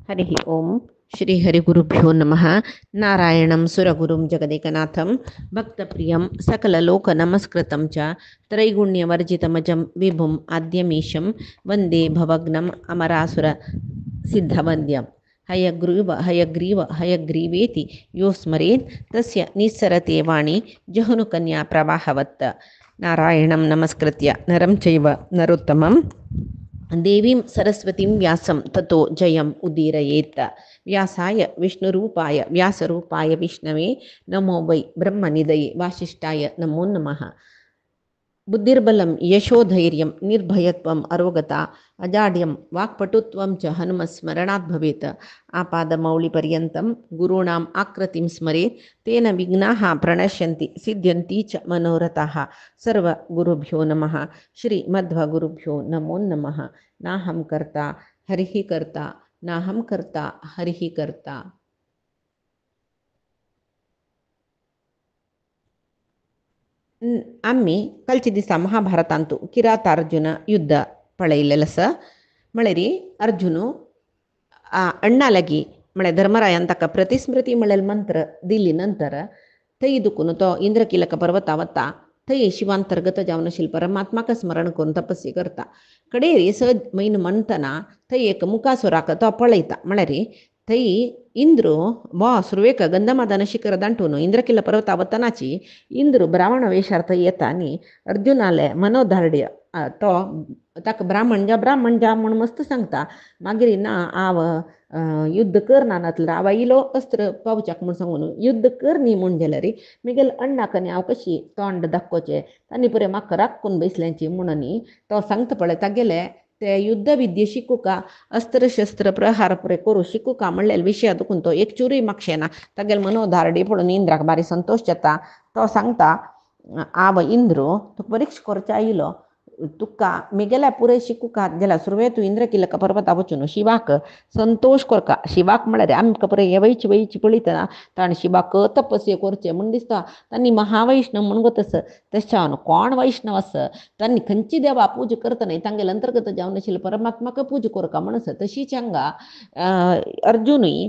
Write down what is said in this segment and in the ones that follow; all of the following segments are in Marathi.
हरि ओम श्री हरिगुरुभ्यो नमः। नारायणं सुरगुरुं जगदेकनाथं भक्तप्रियं सकललोकनमस्कृतं च त्रैगुण्यवर्जितमजं विभुम् आद्यमीशं वन्दे भवग्नम् अमरासुरसिद्धवन्द्यं हयग्रीवेति यो स्मरेत् तस्य निस्सरते वाणी जहुनुकन्या प्रवाहवत्। नारायणं नमस्कृत्य नरं चैव नरोत्तमं देवीं सरस्वतीं व्यासं ततो जयम् उदीरयेत्। व्यासाय विष्णुरूपाय व्यासरूपाय विष्णवे नमो वै ब्रह्मनिधये वासिष्ठाय नमो नमः। बुद्धिर्बलं यशोधैर्यं निर्भयत्वम् अरोगता अजाड्यं वाक्पटुत्वं च हनुमस्मरणात् भवेत्। आपादमौलिपर्यन्तं गुरूणाम् आकृतिं स्मरेत् तेन विघ्नाः प्रणश्यन्ति सिद्ध्यन्ति च मनोरथाः। सर्वगुरुभ्यो नमः। श्रीमध्वगुरुभ्यो नमो नमः। नाहं कर्ता हरिः कर्ता नाहं कर्ता हरिः कर्ता. आम्ही कालचे दिसा महाभारतांतू किरात अर्जुन युद्ध पळयलेलं आसा. म्हळ्यार अर्जुनू अण्णा लागी म्हळ्यार धर्मरायान ताका प्रतिस्मृती म्हळेल मंत्र दिली नंतर थंय दुखून तो इंद्रकिलक पर्वता वता. थंय शिवांतर्गत जावन आशिल्लो परमात्माक स्मरण करून तपस्या करता. कडेर सहज मैन म्हणटना थंय एक मुखासुराक तो पळयता. म्हळ्यार थंय इंद्रू सुरवेक गंधमादन शिखर दांटून इंद्रकिल्ल पर्वता वतनाची इंद्रू ब्राह्मण वेशार थंय येता आनी अर्जुनाले मनोधार्ड्य तो ताका ब्राह्मण जा म्हूण मस्त सांगता. मागीर ना हांव युद्ध करना नातल्यार हांव इलो अस्त्र पावच्याक म्हूण सांगून युद्ध कर न्ही म्हूण जाल्यार मिगेल अण्णाक आनी हांव कशी तोंड दाखोवचें तांणी पळय म्हाका राखून बसल्यांची म्हणून तो सांगता पळय तागेले ते युद्ध विद्या शिकू का अस्त्र शस्त्र प्रहार पळय करूं शिकू का म्हणलेले विशया दुखून तो एक चुरी मागशेना. तागेले मनोधार्डी पळोवन इंद्राक बारी संतोश जाता. तो सांगता हांव इंद्रू तुका परीक्षा करचो आयिलो तुका मिगेल्या पुरे शिकू का जाल्यार सुरवे तूं इंद्रकिल्लक पर्वता वचून शिवाक संतोष करका. शिवाक म्हळ्यार आमकां पळय हे वयची पळयतना ताणें शिवाक तपस्या करचें म्हूण दिसता. तांणी महावैष्णव म्हणून तस तशें कोण वैष्णव आस तांणी खंयची देवा पूजा करता न्ही तांगेले अंतर्गत जावन आशिल्लो परमात्माक पूजा करका म्हणून तशीच हांगा अर्जुनूय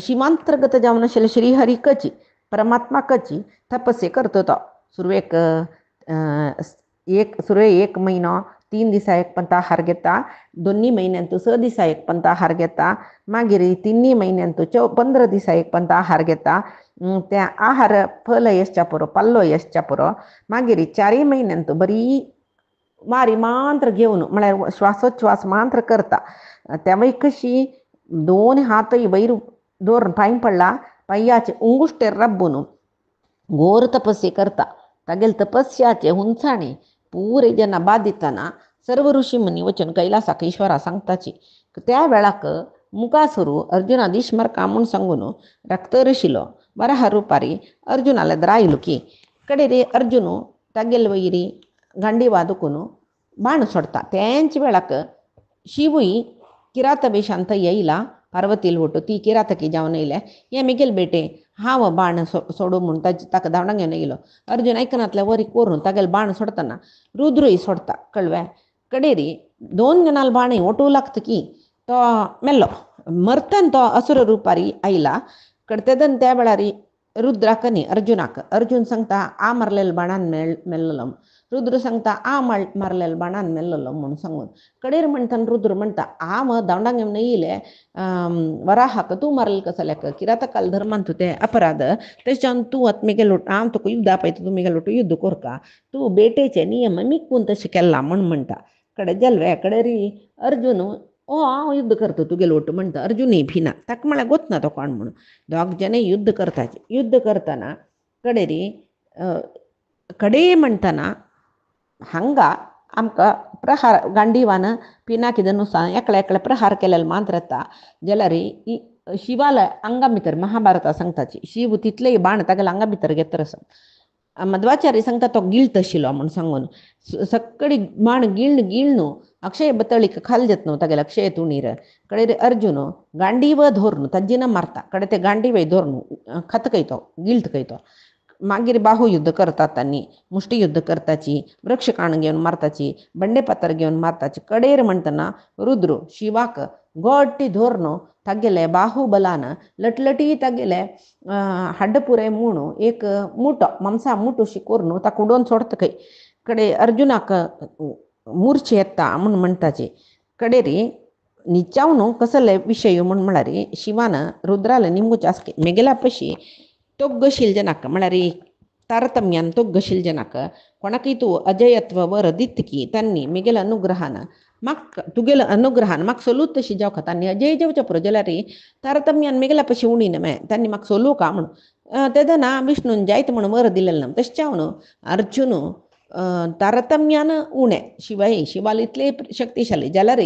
शिवांतर्गत जावन आशिल्लो श्रीहरिकची परमात्माकची तपस्या करता. तो सुरवेक सुरवे 1 महिनो 3 दिसा एक पंत आहार घेता. 2 म्हयन्यांतू 6 दिसा एक पंत आहार घेता. मागीर 3 म्हयन्यांतू 15 दिसा एक पंत आहार घेता. त्या आहार फल यशच्या पुरो पल्लो यशच्या पुरो. मागीर 4 म्हयन्यांतू बरी मारी मांत्र घेवन म्हळ्यार श्वासोच्छ्वास मांत्र करता. त्या वय कशी 2 हातय वयर दवरून पांय पडला पांयाचे उंगुश्टेर रब्बून घोर तपस्या करता. तागेले तपस्याचे हुंचाणी पुरे जेन्ना बाद दिताना सर्व ऋषी मुनी वचून कैलासाक ईश्वरा सांगताची. त्या वेळाक मुखासुरू अर्जुना दिश्मरका म्हूण सांगून रक्त रशिलो वराह रुपारी अर्जुनाला द्रायलो की कडेरे अर्जुन तागेले वयरी गांडी वादकून बाण सोडता. तेंच वेळाक शिवूय किरात वेशांत येयला. पार्वतील वटू ती किरातकी जावन येयले हे मिगेल बेटे हांव बाण सोडू म्हूण ताका धांवडाक घेवन येयलो. अर्जुन आयकनातल्या वरी करून तागेले बाण सोडतना रुद्रूय सोडता. कळ्ळें कडेरी 2 जनाल बाणी ओटू लागता की तो मेल्लो. मरतन तो असुर रुपारी आयला. कळतेदन त्या वेळार रुद्राक न्ही अर्जुनाक अर्जुन सांगता आ मारलेल्या बाणान मेल्लो. रुद्र सांगता आ मारलेल्या बाणान मेल्लो म्हणून सांगून कडेर म्हणटान रुद्र म्हणटा हांव धांवडाक घेवन येयले वराहाक तूं मारलें कसाल्याक किरातकाल धर्मान तूं तें अपराध तेच्यान तूं आतां मिगेल हांव तुका युद्ध आपयता तूं मिगेल युद्ध करता तूं बेटेचे नियम मिकून तशें केला म्हूण म्हणटा. कडेन जालें कडेरी अर्जुन हांव युद्ध करता तुगेलो वटू म्हणटा. अर्जुनूय भिना ताका म्हळ्यार गोतना तो कोण म्हणून. दोग जणे युद्ध करताचे. युद्ध करतना कडेरी कडे म्हणटना हांगा आमकां प्रहार गांडीवान पिना कितें नुसा एकले प्रहार केलेले मांत्र येता जाल्यार शिवाला आंगा भितर महाभारता सांगताची शिव तितलेय बाण तागेल्या आंगा भितर घेतर आसा. मध्वाचार्य सांगता तो गिळत आशिल्लो म्हूण सांगून सक्कडी बाण गिळून अक्षय बतळीक खाल जात न्हू तागेले अक्षय तुणीर कडेर अर्जुन गांडीव धोरून तज्जीन मारता. कडे ते गांडीवय धोरून खतकयतो गिळत कयतो. मागीर बाहू करतात त्यांनी मुष्टियुद्ध करताची वृक्षकाण घेऊन मारताची बंडेपत्र घेऊन मारताची कडेर म्हणतना रुद्र शिवाक गोट्टी धोरनो तगेले बाहुबलान लटलटी तगेले हड्डपुरे मूणು एक मूटो मांसा मूटुशी कोरनु ताका उडोवन सोडता खंय कडे अर्जुनाक मूर्छे येता म्हूण म्हणटाचे कडेरी निचावनु कसले विषय म्हूण म्हळ्यार शिवान रुद्राला निमगुचे आसके मेगेला पशी तोग्गशील जनाक म्हळ्यार तारतम्यान तोग्गशील जनाक कोणाकय तूं अजयत्व वर दितकी तांणी मेगेल अनुग्रहान म्हाक तुगेल अनुग्रहान म्हाका सोलूत तशी जावका तांणी अजय जेवच्या पुरो जाल्यार तारतम्यान मेगेला पशी उणी न्हय तांणी म्हाका सोलू का म्हूण तेदना विष्णून जायत म्हूण वर दिलेलें न्हय तशें हांव अर्जुन तारतम्यान उणें शिवाल इतले शक्तिशाली जाल्यार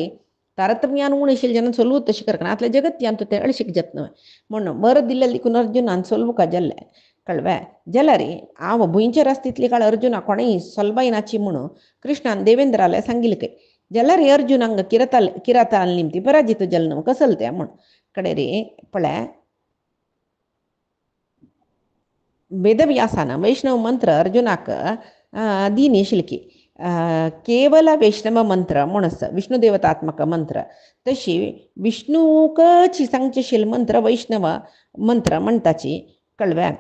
तारतम्यान उणेशील जन सोलू तशी करना आतल्या जगत्यान ते अळशीक जत न्हय म्हूण वर दिल्ले देखून अर्जुनान सोलवू का जाल्लें कळ्ळें जाल्यार हांव भुंयचेर आसा तितली काळ अर्जुना कोणेय सोलबाय नाची म्हणून कृष्णान देवेंद्राला सांगिल्लें खंय जाल्यार अर्जुनांक किराताल निमती पराजित जालें न्हय कसल तें म्हूण कडे रे पळय वेदव्यासान वैष्णव मंत्र अर्जुनाक दीन शिल्की केवल वैष्णव मंत्र म्हणून आसा विष्णू देवतात्मक मंत्र तशी विष्णूकची सांगचेशील मंत्र वैष्णव मंत्र म्हणटाची कळ्ळें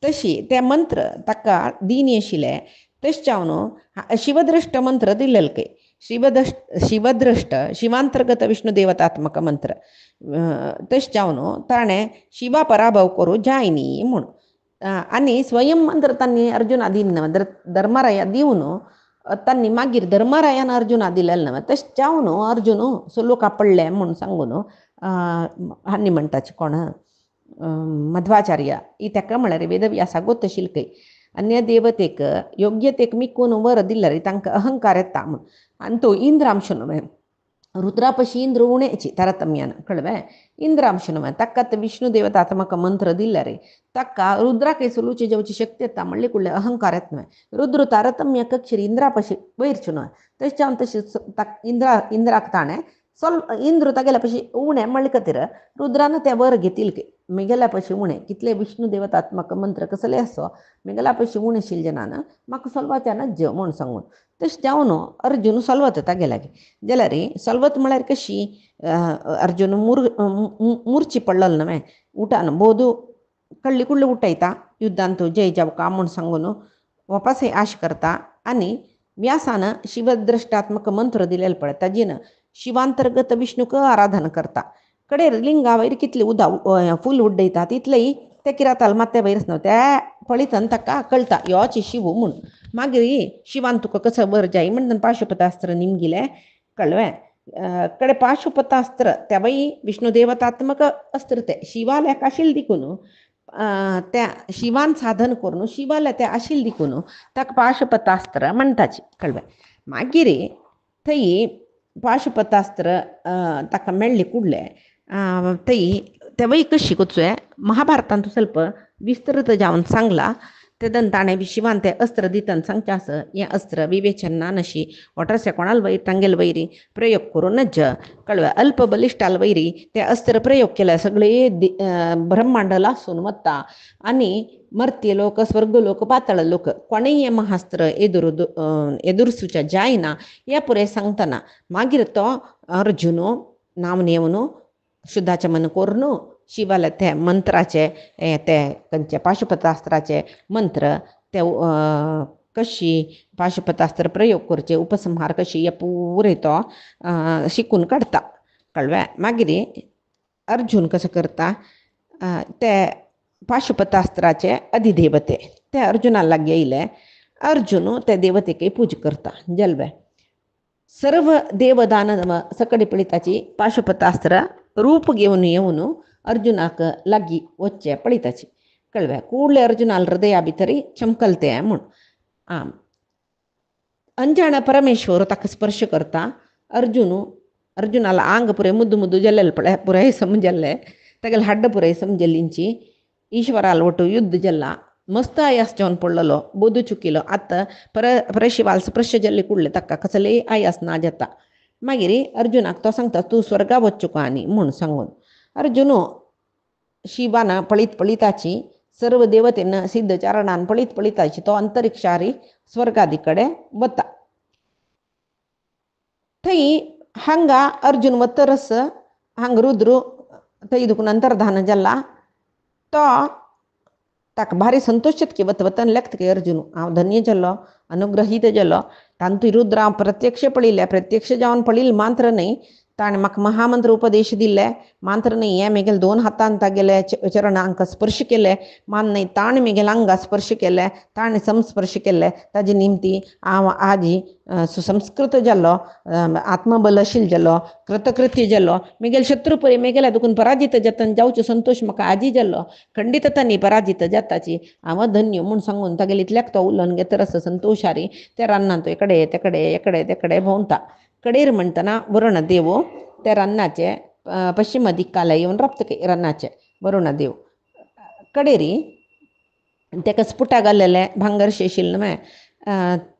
तशी ते मंत्र ताका दीन आशिल्ले तशें हांव शिवदृष्ट मंत्र दिलेले खंय शिवदृष्ट शिवांतर्गत विष्णू देवतात्मक मंत्र तशें हांव ताणें शिवा पराभव करूं जायनी म्हूण आनी स्वयं मंत्र तांणी अर्जुना दिना धर्मराया दिवन तांणी मागीर धर्मरायान अर्जुना दिलेलें न्हय तशें हांव अर्जुन सोलूका पडलें म्हूण सांगून हांणी म्हणटाचे कोण मध्वाचार्य ही ताका म्हळ्यार वेदव्यासा गोत शिल्कय अन्य देवतेक योग्यतेक मिकून वर दिल्यार तांकां अहंकार येता म्हूण आनी तो इंद्रांश न्हय रुद्रापशी इंद्र उणेची तारतम्यान कळ्ळें इंद्रांश न्हय ताका विष्णू देवतात्मक मंत्र दिल्यार ताका रुद्राक सोलूची जेवची शक्ती येता म्हणले कुडले अहंकार येत न्हय रुद्र तारतम्य कक्षेर इंद्रापशी वयरच्यो न्हय तशें हांव तशें इंद्राक ताणें इंद्र तागेल्या पशी उणें म्हणले खातीर रुद्रान ते वर घेतील मेगेल्या पशी उणें कितले विष्णू देवतात्मक मंत्र कसले आसो मेगेल्या पशी उणें शिलजनान म्हाका सोलवाच्या नज म्हूण सांगून तशें हांव अर्जुन सोलवत तागेल्या जाल्यार सोलवत म्हळ्यार कशी अर्जुन मुर्ची पडलेलो न्हय उठान बोधू कळ्ळी कुडली उठयता युद्धान तूं जय जावका म्हूण सांगून वापस आश करता आनी व्यासान शिवदृश्टात्मक मंत्र दिलेले पळय ताजेन शिवांतर्गत विष्णूक आराधन करता कडेर लिंगा वयर कितली फूल उड्डयता तितलेय ते किराताल माते वयरच न्हय त्या पळयतन ताका कळटा योची शिव म्हूण मागीर शिवान तुका कसो वर जाय म्हणून पाशुपतास्त्र निमगिलें कळ्ळें कडे पाशुपतास्त्र त्या वय विष्णू देवतात्मक अस्त्र ते शिवाल्याक आशिल्लें देखून त्या शिवान साधन करून शिवाल्या ते आशिल्लें देखून ताका पाशुपतास्त्र म्हणटाची कळ्ळें मागीर थंय पाशुपतास्त्र ताका मेळ्ळें कुडलें थंय ते वय कशी कोचुये महाभारतांत ಸ್ವಲ್ಪ विस्तृत जावन सांगला तेदन ताणें शिवान तें अस्त्र दितन सांगचें आसा हें अस्त्र विवेचन ना नशी वॉटरसे कोणाल वयर तांगेल वयरी प्रयोग करूनच कळ्ळें अल्प बलिश्टाल वयरी तें अस्त्र प्रयोग केल्यार सगळे ब्रह्मांड लासून वता आनी मर्त्य लोक स्वर्ग लोक पातळ लोक कोणेय हें महास्त्र एदुरसूच्या जायना हें पुरे सांगतना मागीर तो अर्जुन नांव नेवन शुद्धाचमन करून शिवाला ते मंत्राचे ते खंयचे पाशुपतास्त्राचे मंत्र ते कशी पाशुपतास्त्र प्रयोग करचे उपसंहार कशी हे पुरे तो शिकून काडटा कळ्ळें मागीर अर्जुन कसो करता ते पाशुपतास्त्राचे अधिदेवते ते अर्जुना लागीं येयले अर्जुन ते देवतेक पूज करता जल्वे सर्व देवदानव सकडी पळिताची पाशुपतास्त्र रूप घेवन येवन अर्जुनाक लागीं वच्चे पळयताची कळ्ळें कूडले अर्जुनाल हृदया भितर चमकलते म्हूण अंजाण परमेश्वर ताका स्पर्श करता अर्जुनाला आंग पुरे मुद्दू मुद्दू जल्लेले पळय पुराय समजल्ले तागेले हड्ड पुराय समजल्लींची ईश्वराल ಒಟ್ಟು युद्ध जल्ला मस्त आयास जावन पडलेलो बोधू चुकिलो आतां परशिवाल स्पर्श जल्ले कुडले ताका कसले आयास ना जाता मागीर अर्जुनाक तो सांगता तूं स्वर्गा वच्चो का न्ही म्हूण सांगून अर्जुन शिवान पळीत पळिताची सर्व देवतेनं सिद्ध चारणान पळीत पळीताची तो अंतरिक्षारी स्वर्गादीकडे वता. थंय हांगा अर्जुन वतरस हांगा रुद्र थंय दुखून अंतर्धान जाला तो ताका भारी संतोष चितके वत वतन लेखतके अर्जुन हांव धन्य जाल्लो अनुग्रहीत जालो. तांतूय रुद्र हांव प्रत्यक्ष पळयलें, प्रत्यक्ष जावन पळयलें मात्र न्हय, ताणें म्हाका महामंत्र उपदेश दिले मात्र न्हय. हें म्हगेले 2 हातान तागेले चरणांक स्पर्श केले मान न्हय, ताणें म्हगेले अंगा स्पर्श केले, ताणें संस्पर्श केले. ताजे निमती हांव आजी सुसंस्कृत जाल्लो, आत्मबलशील जाल्लो, कृतकृत्य जाल्लो. म्हगेले शत्रू पळय म्हगेल्या दुखून पराजित जातन जावचो संतोष म्हाका आजी जाल्लो. खंडिततांनी पराजित जाताची हांव धन्य म्हूण सांगून तागेले इतल्याक तो उलोवन घेतरस संतोशारी त्या रानांत एकडे तेकडे भोंवता. कडेर म्हणटना वरुण देव त्या रानाचे पश्चिम दिक्काला येवन राबतके. रानाचे वरुण देव कडेरी ताका स्फुटा घाल्लेले भांगर शेशील न्हय.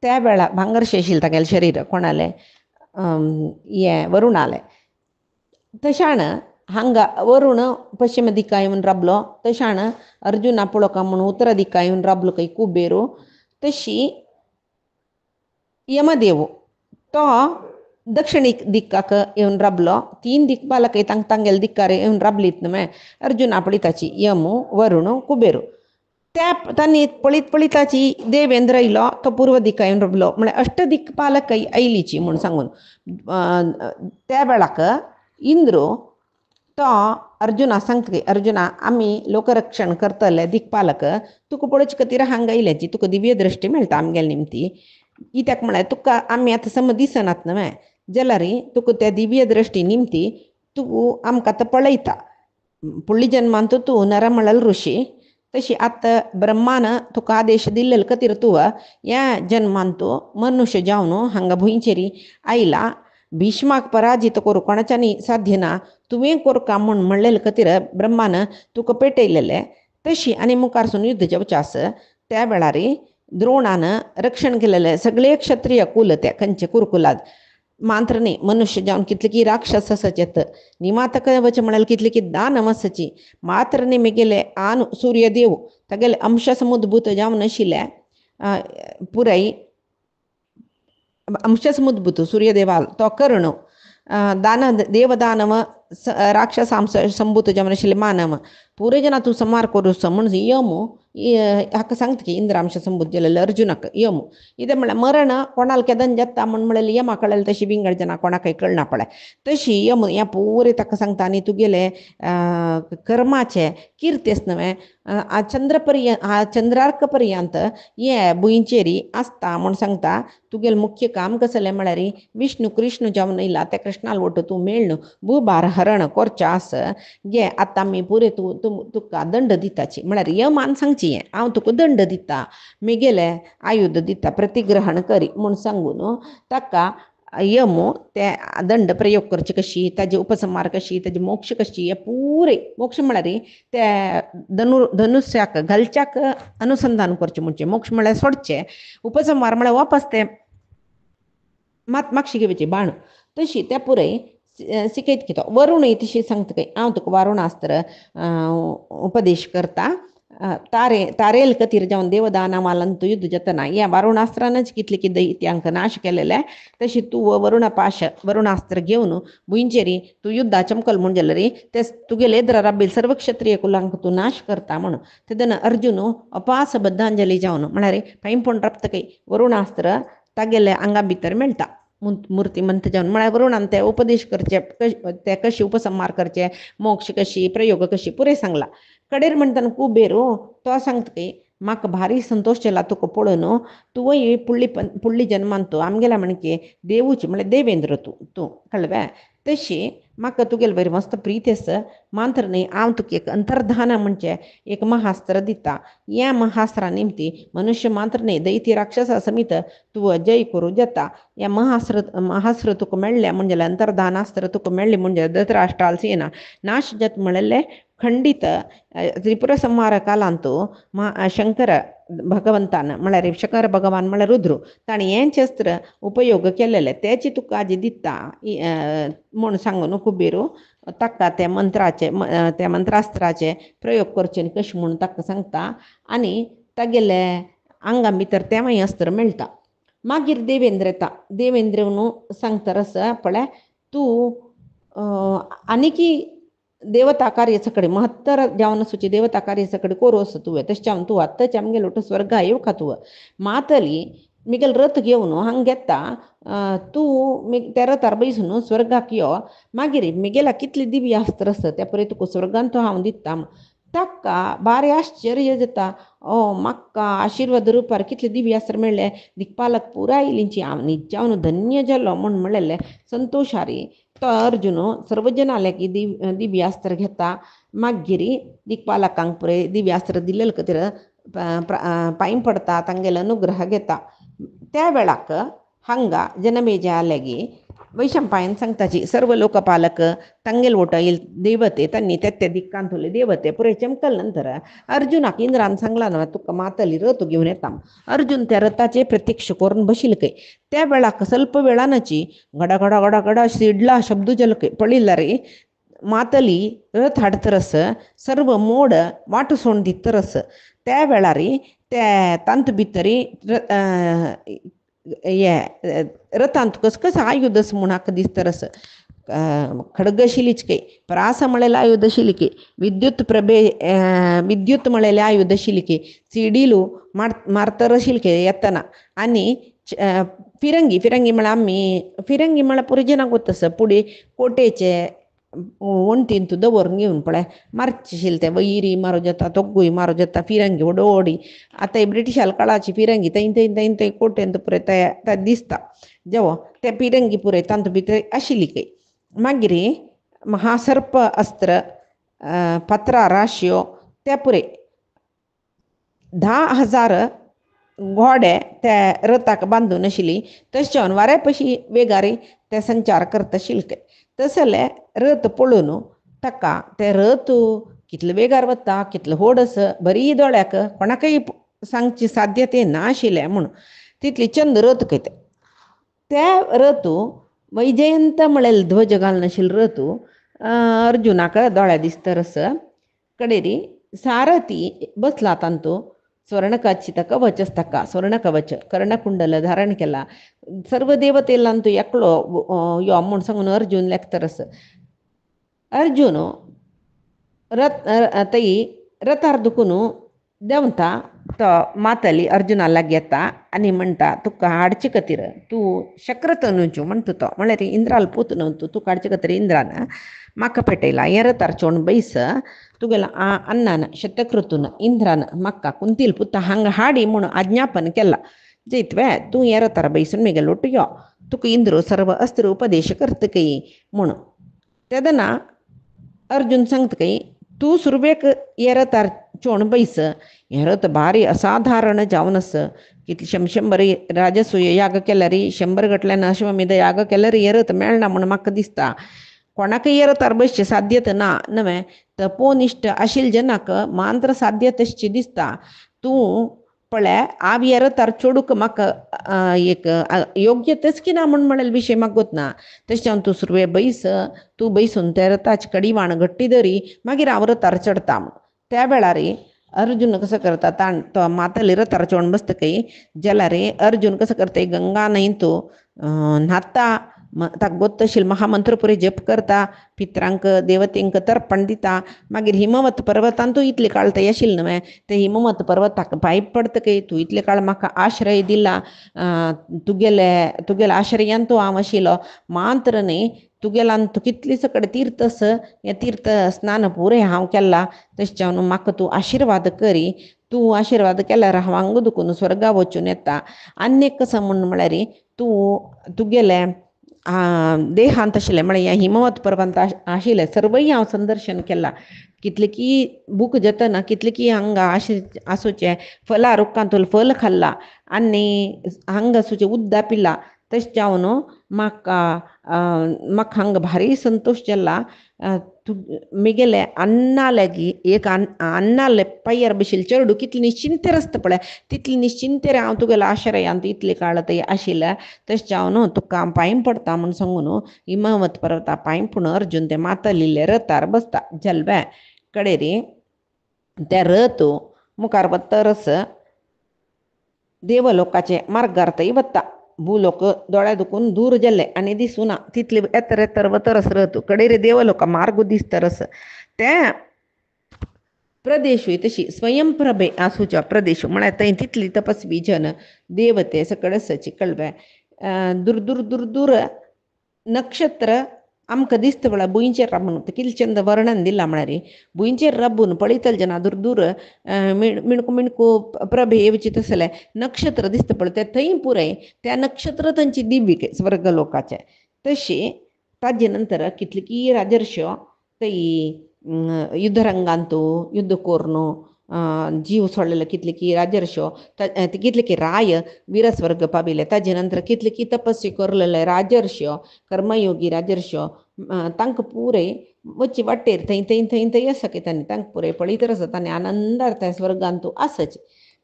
त्या वेळा भांगर शेशील तागेलें शरीर कोणालें हें वरुणालें. तशाण हांगा वरुण पश्चिम दिक्का येवन राबलो, तशाण अर्जुना पळोवका म्हणून उत्तर दिक्का येवन राबलो खंय कुबेरू. तशी यमदेव तो दक्षिण दिक्काक येवन राबलो. 3 दिक्पालक तांगेले दिक्कार येवन राबलीत न्हय. अर्जुना पळयताची यमू, वरुण, कुबेरू. त्या तांणी पळयताची देवेंद्र येयलो तो पूर्व दिक्का येवन राबलो. म्हळ्यार 8 दिक्पालक आयलीची म्हूण सांगून त्या वेळाक इंद्र तो अर्जुना सांगतकी अर्जुना आमी लोकरक्षण करतले दिक्पालक तुका पळोवचे खातीर हांगा येयल्याची तुका दिव्य दृश्टी मेळटा आमगेले निमती. कित्याक म्हळ्यार तुका आमी आतां समज दिसनात न्हय जाल्यार तुका त्या दिव्य दृश्टी निमती तूं आमकां आतां पळयता. फुडल्या जन्मांत तूं नरमळल ऋषी, तशी आतां ब्रह्मान तुका आदेश दिल्ले खातीर तूं ह्या जन्मांत तूं मनुश्य जावन हांगा भुंयचेरी आयला. भीष्माक पराजीत करूं कोणाच्यानी साध्य ना, तुवें करता म्हूण म्हणलेले खातीर ब्रह्मान तुका पेटयलेलें. तशी आनी मुखारसून युद्ध जावचें आसा त्या वेळार द्रोणान रक्षण केलेलें सगळे क्षत्रिय कुल ते खंयचे कुरुकुलात मात्र न्ही. मनुष्य जावन कितले की राक्षस आसाचेत निमातक वचें म्हळ्यार कितले की दानव आसाची मात्र न्ही. म्हगेले आन सूर्यदेव तागेले अंश समुद्भूत जावन आशिल्ले पुराय अंश समुद्भूत सूर्यदेवाल तो कर्ण देवदानव राक्षसांश संभूत जावन आशिल्ले मानव पुरे जना तूं संहार करूस म्हूण यमू हाका सांगता की इंद्रांश संभूत जालेले अर्जुनाक यमू. इदें म्हळ्यार मरण कोणाल केदन जाता म्हूण म्हळ्यार यमा कळ्ळें तशी विंगड जना कोणाकय कळना पळय. तशी यम हें पुरे ताका सांगता आनी तुगेले कर्माचे किर्तेस न्हय चंद्रार्क पर्यंत हे भुंयचेरी आसता म्हूण सांगता. तुगेलें मुख्य काम कसलें म्हळ्यार विष्णू कृष्ण जावन येयला त्या कृष्णाल वटू तूं मेळ्ळ भूभार हरण करचें आस गे आतां आमी पुरे तुका दंड दिताची म्हळ्यार यमान सांगची हें हांव तुका दंड दिता म्हगेलें आयुध दिता प्रतिग्रहण करी म्हूण सांगून ताका यमू ते दंड प्रयोग करचे कशी ताजे उपसंहार कशी ताजे मोक्ष कशी हे पुरे मोक्ष म्हळ्यार ते धनुश्याक घालच्याक अनुसंधान करचें म्हणजे मोक्ष म्हळ्यार सोडचें, उपसंहार म्हळ्यार वापस ते मागशी घेवचे बाण. तशी त्या पुरे शिकयत की तो वरुणय तशी सांगता काय हांव तुका वारुणास्त्र उपदेश करता. तारेल खातीर जावन देवदानवालान तूं युद्ध जातना ह्या वारुणास्त्रानच कितले की दैत्यांक नाश केलेले. तशी तूं वरुणास्त्र घेवन भुंयचेरी तूं युद्धा चमकल म्हूण जाल्यार ते तुगेले एद्र राबील सर्व क्षत्रिय कुलांक तूं नाश करता म्हूण तेदन अर्जुन अपास बद्धांजली जावन म्हळ्यार पांयपोण राबतकय वरुणास्त्र तागेले आंगा भितर मेळटा मूर्तिमंत जावन म्हळ्यार वरुणान ते उपदेश करचे ते कशी उपसंहार करचे मोक्ष कशी प्रयोग कशी पुरे सांगला. कडेर म्हणटना कुबेरू तो सांगता की म्हाका भारी संतोश जाला तुका पळोवन तुवंय फुडली जन्मान तूं आमगेल्या म्हणके देवूची म्हळ्यार देवेंद्र तूं कळ्ळें. तशी म्हाका तुगेले बरी मस्त प्रीती आसा मात्र न्ही हांव तुका एक अंतर्धान म्हणजे एक महास्त्र दिता. ह्या महास्त्रा निमती मनुष्य मात्र न्ही दैत्य राक्षसा समीत तूं जय करूं जाता. ह्या महास्त्र तुका मेळ्ळें म्हणजे अंतर्धानास्त्र तुका मेळ्ळें म्हणजे धृतराष्ट्राल सेना नाश जाता म्हळ्ळें खंडित त्रिपुर संहार कालांतू शंकर भगवंतान म्हळ्यार शंकर भगवान म्हळ्यार रुद्र ताणें हें शस्त्र उपयोग केलेलें तेची तुका आजी दिता म्हूण सांगून कुबेरू ताका त्या मंत्रास्त्राचे प्रयोग करचे कशें म्हूण ताका सांगता आनी तागेले आंगा भितर तें अस्त्र मेळटा. मागीर देवेंद्र येता. देवेंद्र न्हू सांगता पळय तूं आनीकी देवता कार्य सकड़े महत्तर जावन सुची देवता कार्य सकड़े कोरोस तुवे तशें तूं आत्ताच आमगे लोट स्वर्ग येवका तुव मातली मिगेल रथ घेवन हांग घेता तूं त्या रथार बैसून स्वर्गाक यो मागीर मिगेला कितली दिव्य अस्त्र आसा त्या पळय तुका स्वर्गांत हांव दिता. ताका बारे आश्चर्य जाता. म्हाका आशिर्वाद रुपार कितले दिव्य अस्त्र मेळ्ळे दिक्पालक पुराय इल्लींची हांव निज्जावन धन्य जालो म्हूण म्हणलेले संतोशारी तो अर्जुन सर्व जनाले की दिव्यास्त्र घेता. मागीर दिक्पालकांक पुरे दिव्यास्त्र दिल्लें खातीर पांय पडता तांगेलो अनुग्रह घेता. त्या वेळाक हांगा जनमेजय आलेगी वैशंपायन सांगताची सर्व लोकपालक तांगेल ओट येईल देवते तांणी त्या दिक्कांतले देवते पुरे चमकल नंतर अर्जुनाक इंद्रान सांगला ना तुका मातली रथ घेवन येता. अर्जुन त्या रथाचे प्रत्यक्ष करून बशिल काय त्या वेळाक ಸ್ವಲ್ಪ वेळानची गडा गडा गडा गडा सिडला शब्द जलके पळिल्ला रे मातली रथ हाडतरस सर्व मोड वाट सोड दितरस त्या वेळारी त्या तांत भितरी रथांत कस आयुधस म्हणाक दिसतरस खड्गशिलिके प्रास मळेला आयुधशिलिके विद्युत मळेले आयुधशिलिके सिडीलू मारतरशिलिके येतना आणि फिरंगी म्हळ्यार आमी फिरंगी म्हळ्यार पुरी जनाक गोतस पुढे कोटेचे वणटींतू दवरून घेवन पळय मारचिशील ते वैरी मारो जाता तोग्गूय मारो जाता फिरंगी ओडोडी आतां ब्रिटिशाल काळाची फिरंगी थंय कोटेंत पुरे ते दिसता जेवो ते फिरंगी पुरे तांत भितर आशिल्ली काय. मागीर महासर्प अस्त्र पत्रा राश्यो त्या पुरे 10,000 घोडे त्या रथाक बांदून आशिल्ली तशें वाऱ्या पशी वेगारी ते संचार करता आशिल्ले तसले रथ पळोवन ताका ते रथ कितले वेगार वता कितलो व्हड आसा बरी दोळ्याक कोणाकय सांगची साध्यते नाशिल्लें म्हूण तितली चंद रथ खंय त्या रथ वैजयंत म्हळेल ध्वज घालून आशिल्लो रथ अर्जुनाक दोळ्या दिसतरस कडेरी सारथी बसला तांतू स्वर्णकाचित कवच ताका स्वर्ण कवच कर्णकुंडल धारण केला सर्व देवतेलांतू एकलो यो म्हूण सांगून अर्जुन लेखतरस अर्जुन रथार दुखून देंवता तो मातली अर्जुना लागीं येता आनी म्हणटा तुका हाडचे खातीर तूं शक्रतनूच्यो म्हणटा तो म्हळ्यार इंद्राल पूत न्हू तुका हाडचे खातीर इंद्रान म्हाका पेटयला हे रथार चोवन बैस तुगेलो अन्नान शतक्रतून इंद्रान म्हाका कुंतील पुता हांगा हाडी म्हूण आज्ञापन केला जैतवे तूं हे रथार बैसून म्हगेलो लोट यो तुका इंद्र सर्व अस्त्र उपदेश करतकय म्हूण तेदना अर्जुन सांगतकय तूं सुरवेक हे रथार चोवन बैस हे रथ भारी असाधारण जावन आस कितले 100 राजसूय याग केल्यार 100 गटल्यान अश्वमेध याग केल्यार हे रथ मेळना म्हूण म्हाका दिसता कोणाकय हे रथार बसचे साध्यत ना नवे तपोनिश्ठ आशिल्ले जनाक मात्र साध्य तशें दिसता. तूं पळय हांव हे रथार चोडूक म्हाका एक योग्यताच की ना म्हूण म्हणलेलो विशय म्हाका गोतना तशें तूं सुरवे बैस तूं बैसून त्या रथाची कडिवाण घट्टी धरी मागीर हांव रथार चडटा म्हूण त्या वेळार अर्जुन कसो करता तो मातली रथार चोवन बसतकय जाल्यार अर्जुन कसो करता गंगा न्हंयतू न्हाता ताका गोत्त आशिल्लो महामंत्र पुरे जप करता पित्रांक देवतेंक तर्पण दिता मागीर हिमवत पर्वतांतू इतले काळ थंय आशिल्लो न्हय ते हिमवत पर्वताक पांय पडतकय तूं इतले काळ म्हाका आश्रय दिला तुगेल्या आश्रयान तूं हांव आशिल्लो मात्र न्ही तुगेलान तूं कितली सकड तीर्थ हे तीर्थ स्नान पुरे हांव केला तशें म्हाका तूं आशिर्वाद करी तूं आशिर्वाद केल्यार हांव हांगा दुखून स्वर्गा वचून येता आनीक कसो म्हळ्यार तूं तुगेले देहांत आशिल्ले म्हळ्यार हिमवत पर्वत आशिल्ले सर्वय हांव संदर्शन केला कितले की बूक जतना कितले की हांगा आसूचे फला रुखांतूल फल खाल्ला आनी हांगा आसूचे उद्दा पिला तशें जावन म्हाका हांगा भारी संतोश जाला तू मिगेले अन्नालागी एक अन्नाले पायर बशील चेडू कितली निश्चिंते रस्त पळय तितली निश्चिंतेर हांव तुगेलो आश्रयांत इतले काळत आशिल्ल्या तशें हांव न्हू तुका पांय पडटा म्हूण सांगून हिमावत पर्वता पांय पूण अर्जून ते मातलिल्ले रथार बसता जलब्या कडेरी त्या रथ मुखार बत्तरस देवलोकाचे मार्गार थंय वता भूलोक दोळ्या दुखून दूर गेल्ले आनी दिसूना तितले येतर वतरस रथ कडेर देवलोका मार्ग दिसतरस ते प्रदेश तशी स्वयंप्रभे आसूच्या प्रदेश म्हळ्यार थंय तितली तपस्वी जन देवते सकळसाची कळवे दूर दूर दूर दूर नक्षत्र आमकां दिसता म्हळ्यार भुंयचेर राबून कितले चंद वर्णन दिलां म्हळ्यार भुंयचेर राबून पळयतले जेन्ना दूर दूर मिणकू मिणकू प्रभे येवची तसले नक्षत्र दिसता पळय ते थंय पुराय त्या नक्षत्र तांची दिव्य स्वर्ग लोकाचे तशी ताजे नंतर कितलीकी राजर्श्यो थंय युद्धरंगांतू युद्ध कोरून जीव सोडलेलो कितलीकी राजर्श्यो कितलीकी राय वीरस्वर्ग पाविले ताजे नंतर कितलीकी तपस्वी करलेले राजर्श्यो कर्मयोगी राजर्श्यो तांकां पुरे वच्ची वाटेर थंय थंय थंय थंय आसा की तांणी तांकां पुरे पळयतर आसा तांणी आनंदार त्या स्वर्गांतू आसच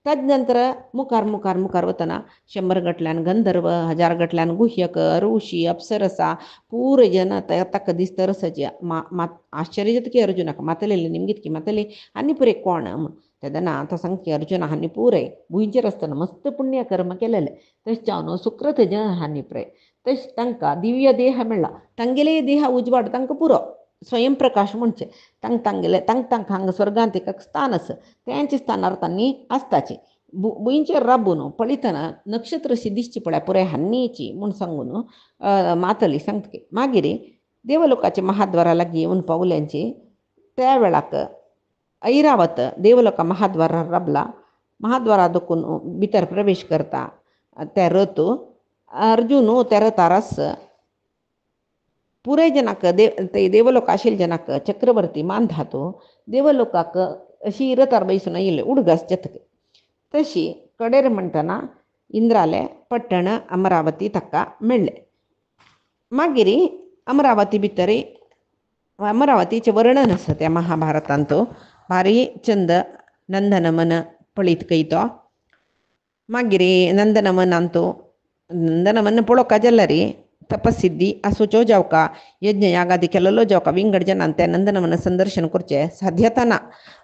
ताजे नंतर मुखार मुखार मुखार वतना 100 गटल्यान गंधर्व 1000 गटल्यान गुह्यक ऋषी अप्सरसा पुरे जन ताका दिसतरसाची आश्चर्य जाता की अर्जुनाक मातलेले निमगीत मातले आनी पुरे कोण तेदना आतां सांग की अर्जुन हांणी पुरे भुंयचेर आसतना मस्त पुण्य कर्म केलेले तशें हांव सुकृत जन हांणी पुरे तशें तांकां दिव्य देह मेळ्ळा तांगेले देह उजवाड तांकां पुरो स्वयंप्रकाश म्हणचे तांगेले तांकां हांगा स्वर्गांत एक स्थान आसा तेंच्या स्थानार तांणी आसताची भुंयचेर राबून पळयतना नक्षत्रशी दिसची पळय पुराय हान्नीची म्हूण सांगून मातली सांगता मागीर देवलोकाचे महाद्वारा लागीं येवन पावल्यांची त्या वेळाक ऐरावत देवलोका महाद्वारार राबला महाद्वारा दुखून भितर प्रवेश करता त्या रथ अर्जून त्या रथार आस पुरे जनाक देवलोक आशिल्ले जनाक चक्रवर्ती मान धातो देवलोकाक अशी रथार बैसून येयले उडगस जतके तशी कडेर म्हणटना इंद्राले पट्टण अमरावती ताका मेळ्ळे मागीर अमरावती भितर अमरावतीचें वर्णन आसा त्या महाभारतांत भारी चंद नंदनवन पळयत कयतो मागीर नंदनवनांतू नंदनवन पळोवका जाल्यार तपसिद्धी आसूच्यो जावका यज्ञ यागादी केलेलो जावका विंगड जनान त्या नंदनवन संदर्शन करचें साध्यता ना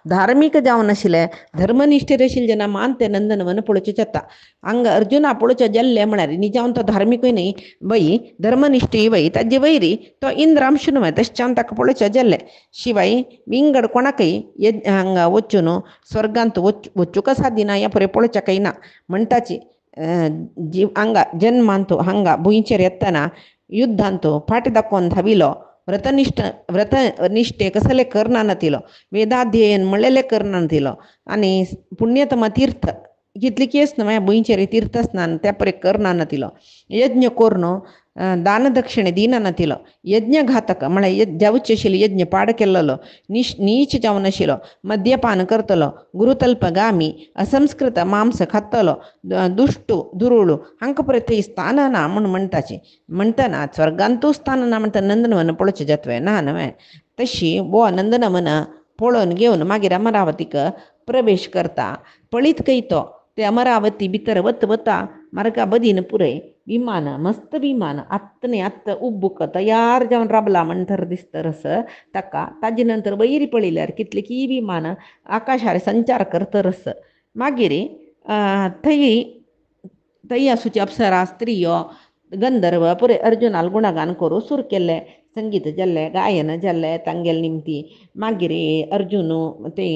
धार्मीक जावन आशिल्ले धर्मनिश्ठेर आशिल्ले जेन्ना मान ते नंदनवन पळोवचें जाता हांगा अर्जुना पळोवचें जाल्लें म्हळ्यार निजावन तो धार्मीकूय न्ही वय धर्मनिश्ठय वय ताजे वयरी तो इंद्रांश न्हय तशें जावन ताका पळोवचें जाल्लें शिवाय विंगड कोणाकय हांगा वचून स्वर्गांत वचूंक सादी ना ह्या पुरे पळोवचें ना म्हणटाची जीव हांगा जन्मांतू हांगा भुंयचेर येतना युद्धांतू फाटी दाखोवन धाविलो व्रतनिश्ठे कसले करना नातिलो वेदाध्ययन म्हणलेले करना नातिलो आनी पुण्यतम तीर्थ कितली केस न्हय भुंयचेर तीर्थ स्नान त्या परे करना नातिलो यज्ञ कोरून दान दक्षिणे दिना नातिलो यज्ञ घातक म्हळ्यार जावचे आशिल्ले यज्ञ पाड केल्लो नीच जावन आशिल्लो मद्यपान करतलो गुरुतल्पगामी असंस्कृत मांस खातलो दुष्टू दुरुळू हांकां पळय थंय स्थान ना म्हूण म्हणटना स्वर्गांतू स्थान ना म्हणटा नंदनवन पळोवचें जातवें ना न्हय तशी वो नंदनवन पळोवन घेवन मागीर अमरावतीक प्रवेश करता पळयत कयतो ते अमरावती भितर वता मार्गा बदीन पुरय विमान मस्त विमान आत्तने आत्त उब्बूक तयार जावन राबला म्हणटर दिसतरस ताका ताजे नंतर वयरी पळयल्यार कितलीकी विमान आकाशार संचार करतरस मागीर थंय आसूचे अप्सरा स्त्रियो गंधर्व पुरे अर्जुनाल गुणगान करूं सुरू केल्ले संगीत जाल्लें गायन जाल्लें तांगेल निमती मागीर अर्जून ते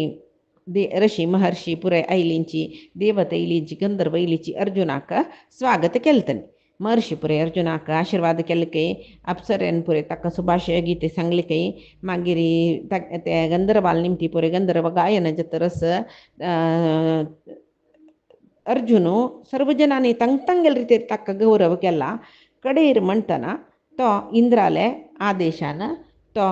ऋषी महर्षी पुरे आयलींची देवता येयलींची गंधर्व येयलींची अर्जुनाक स्वागत केलें तांणी महर्षी पुरे अर्जुनाक आशिर्वाद केले कय अप्सरेन पुरे ताका सुभाशय गीते सांगले कय मागीर ते गंधर्वाल निमती पुरे गंधर्व गायन जातरस अर्जुन सर्व जनांनी तांगेल रितीर ताका गौरव केला कडेर म्हणटना तो इंद्राले आदेशान तो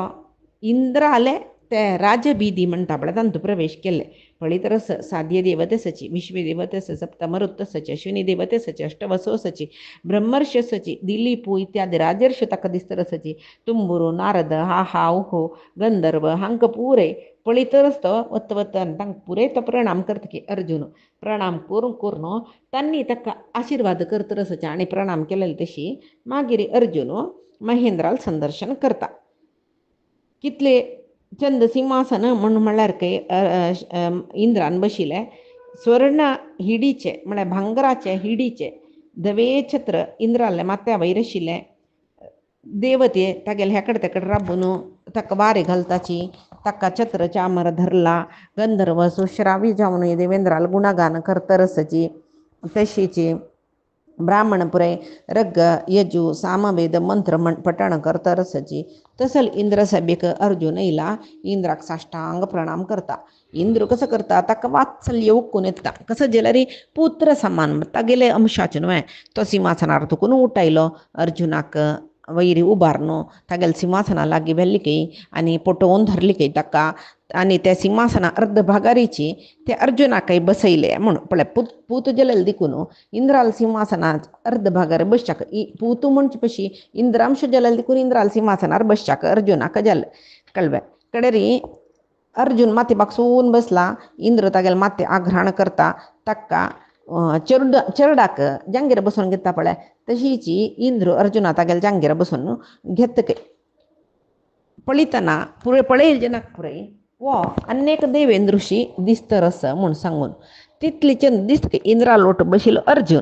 इंद्राले ते राजबीदी म्हणटा पळय तांतू प्रवेश केले फळितरस साध्य देवतेसची विश्वे देवतेस सप्तमरुत्तसच अश्विनी देवतेसच अष्टवसोसची ब्रह्मर्षसची दिलीपू इत्यादी ರಾಜರ್ಷ ತಕ್ಕದಿಸ್ತರಸಚಿ ತುಂಬುರು ನಾರದ ಹಾ ಓಹೋ ಗಂಧರ್ವ ಹಂಕ ಪೂರೆ पळितरस्त वत्त वत्त तांक पुरेत प्रणाम करतकी अर्जुन प्रणाम करून करून त्यांनी तक्का आशीर्वाद करतरसचे आणि प्रणाम केलेले तशी मागिरी अर्जुन महेंद्राल संदर्शन करता कितले चंद सिंहासन म्हणून म्हणल्यार काही इंद्रान बशिले स्वर्ण हिडीचे म्हळ्यार भांगराचे हिडीचे धवे छत्र इंद्राले माथ्या वयर आशिल्ले देवते तागेले हेकड तेकड राबून ताका वारे घालताची ताका छत्र चामर धरला गंधर्व सुश्रावी जावन देवेंद्राल गुणगान करतरसची तशीची ब्राह्मण पुरे रग यजू सामवेद मंत्र पठण करतरसची तसल इंद्र सभेक अर्जुन इला इंद्राक साष्टांग प्रणाम करता इंद्र कसं करता ताका वात्सल्य उक्कून येता कसं जेल्यारी पुत्र समान तागेले अंशाचे न्हय तो सिंहासनार तुकून उठायलो अर्जुनाक वैरी उबारनो तागेले सिंहासना लागीं व्हेल्ली आनी पटोवन धरली ताका आनी त्या सिंहासना अर्ध भागारीची ते अर्जुनाकय बसयले म्हूण पळय पूत जल्ले देखून इंद्राल सिंहासनार अर्ध भागार बसच्याक पूत म्हणचे पशी इंद्रांश जल्ले देखून इंद्राल सिंहासनार बसच्याक अर्जुनाक जाले कळ्ळें कडेरी अर्जुन माथी बागसून बसला इंद्र तागेले माथी आघ्राण करता ताका चेरडाक जांगेर बसून घेता पळय तशीची इंद्र अर्जुना तागेले जांगेर बसून घेतके पळयतना पुरे पळयल जेनाक पुरय वो अनेक देवेंद्रुशी दिसतरस म्हूण सांगून तितली चंद दिसतके इंद्रा लोट बशिल्लो अर्जुन